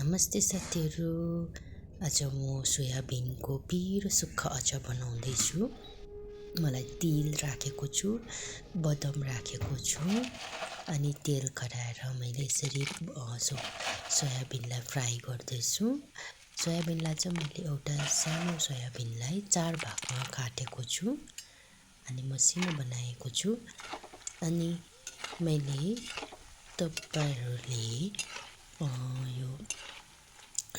नमस्ते साथीहरू। आज म सोयाबिनको पिरो सुक्खा अचार बनाउँदैछु। मलाई तिल राखेको छु, बदाम राखेको छु अनि तेल खर्याएर मैले यसरी सोयाबिनलाई फ्राई गर्दैछु। सोयाबिनलाई चाहिँ मैले एउटा सानो सोयाबिनलाई 4 भागमा काटेको छु अनि मसिनो बनाएको छु। अनि मैले तपाईहरुले यो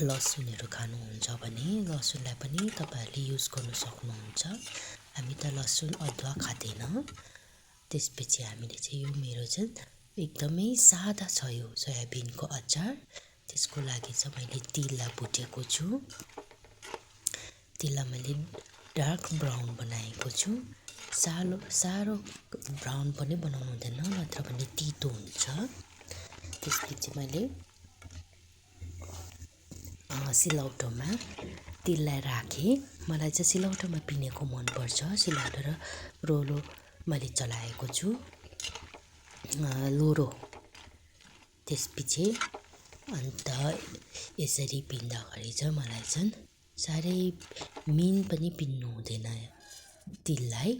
लसुनहरू खानुहुन्छ भने लसुनलाई पनि तपाईहरुले युज गर्न सक्नुहुन्छ। हामी त लसुन अदुवा खाँदैन। त्यसपछि हामीले चाहिँ यो मेरो चाहिँ एकदमै सादा छ यो सोयाबिनको अचार। त्यसको लागि चाहिँ मैले तिललाई भुटेको छु। तिललाई मैले डार्क ब्राउन बनाएको छु। साह्रो ब्राउन पनि बनाउनु हुँदैन, नत्र भने तितो हुन्छ। त्यसपछि मैले सिलौटोमा तिललाई राखेँ। मलाई चाहिँ सिलौटोमा पिनेको मनपर्छ। सिलौटो र रोलो मैले चलाएको छु, लोरो। त्यसपछि अन्त यसरी पिन्दाखेरि चाहिँ मलाई चाहिँ साह्रै मिहिन पनि पिन्नु हुँदैन। तिललाई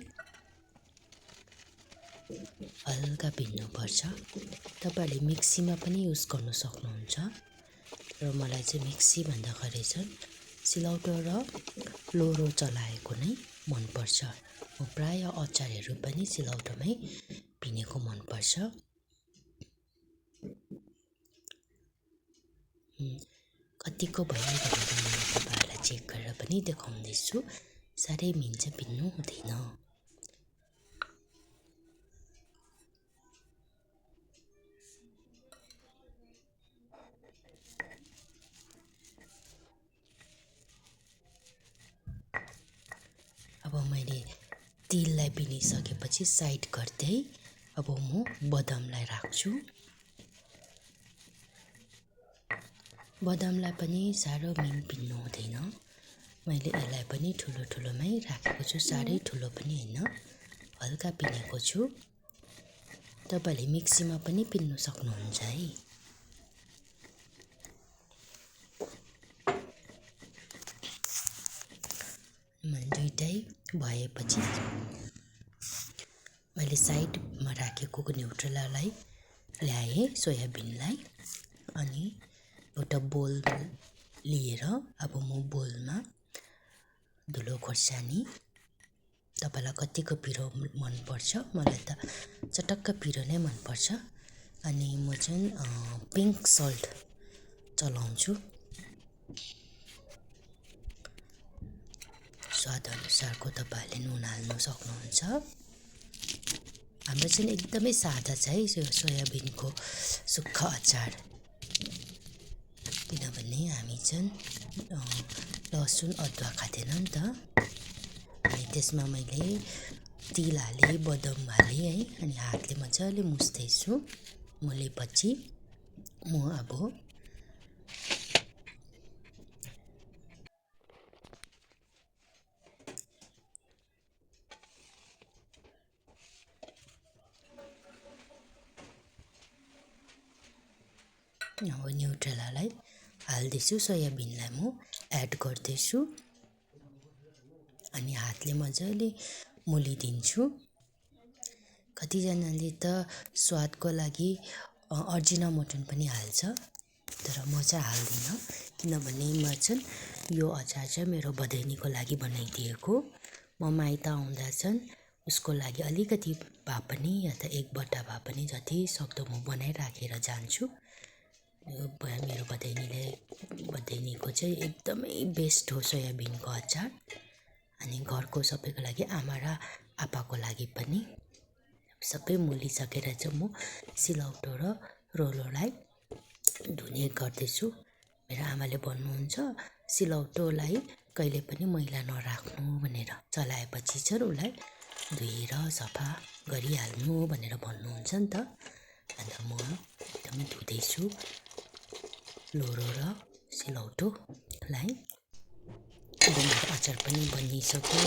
हल्का पिन्नुपर्छ। तपाईहरुले मिक्सीमा पनि युज गर्न सक्नुहुन्छ, र मलाई चाहिँ मिक्सी भन्दाखेरि चाहिँ सिलौटो र लोरो चलाएको नै मनपर्छ। म प्राय अचारहरू पनि सिलौटोमै पिनेको मनपर्छ। कतिको भयो भनेर मैले तपाईहरुलाई चेक गरेर पनि देखाउँदैछु। साह्रै मिहिन चाहिँ पिन्नु हुँदैन। अब मैले तिललाई पिनिसकेपछि साइड गर्दै अब म बदामलाई राख्छु। बदामलाई पनि साह्रो मिहिन पिन्नु हुँदैन। मैले यसलाई पनि ठुलोमै राखेको छु, साह्रै ठुलो पनि हैन, हल्का पिनेको छु। तपाईहरुले मिक्सीमा पनि पिन्नु सक्नुहुन्छ है। दुईटै भएपछि मैले साइडमा राखेको न्युट्रेलालाई ल्याएँ, सोयाबिनलाई। अनि एउटा बोल लिएर अब म बोलमा धुलो खोर्सानी, तपाईलाई कतिको पिरो मनपर्छ, मलाई त चटक्क पिरो नै मनपर्छ। अनि म चाहिँ पिङ्क सल्ट चलाउँछु। स्वाद अनुसारको तपाईहरुले नुन हाल्नु सक्नुहुन्छ। हाम्रो चाहिँ एकदमै सादा छ है यो सोयाबिनको सुक्खा अचार। किनभने हामी चाहिँ लसुन अदुवा खाँदैन नि त। अनि त्यसमा मैले तिल हालेँ, बदाम हालेँ है। अनि हातले मजाले मुस्दैछु। मोलेपछि म अब न्युट्रेलालाई हाल्दैछु, सोयाबिनलाई म एड गर्दैछु अनि हातले मजाले मोलिदिन्छु। कतिजनाले त स्वादको लागि अजिनामोटो पनि हाल्छ, तर म चाहिँ हाल्दिनँ। किनभने म चाहिँ यो अचार चाहिँ मेरो भदैनीको लागि बनाइदिएको। म माइत आउँदा चाहिँ उसको लागि अलिकति भए पनि या त एक बट्टा भए पनि जति सक्दो म बनाइराखेर जान्छु। मेरो भदैनीको चाहिँ एकदमै बेस्ट हो सोयाबिनको अचार। अनि घरको सबैको लागि, आमा र आप्पाको लागि पनि। सबै मोलिसकेर चाहिँ म सिलौटो र रोलोलाई धुने गर्दैछु। मेरो आमाले भन्नुहुन्छ सिलौटोलाई कहिले पनि मैला नराख्नु भनेर, चलाएपछि चाहिँ उसलाई धोएर सफा गरिहाल्नु भनेर भन्नुहुन्छ नि त। अन्त म एकदमै धुँदैछु लोरो र सिलौटोलाई। अब मेरो अचार पनि बनिसक्यो।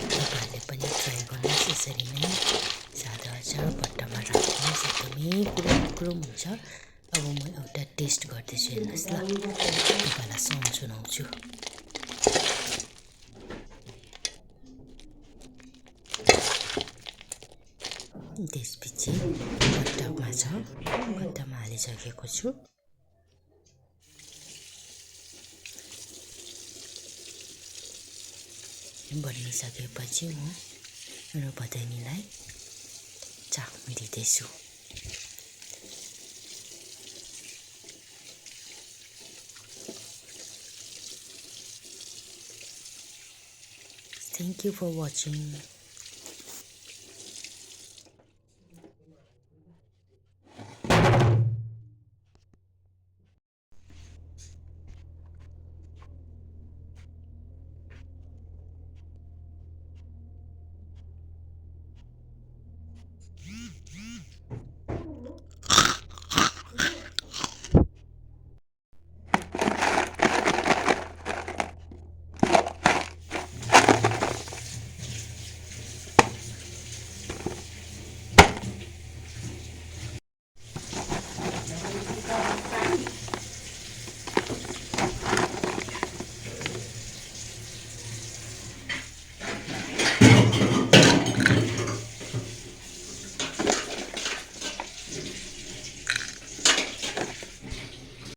तपाईहरुले पनि ट्राई गर्नुहोस्। यसरी नै सादा अचार बट्टामा राख्नुहोस्, एकदमै कुरुम हुन्छ। अब म एउटा टेस्ट गर्दैछु, हेर्नुहोस् ल, तपाईँलाई साउन्ड सुनाउँछु। त्यसपछि गट्टामा छ, गट्टामा हालिसकेको छु। बनिसकेपछि म मेरो भदैनीलाई चाकमा दिँदैछु। Thank you for watching.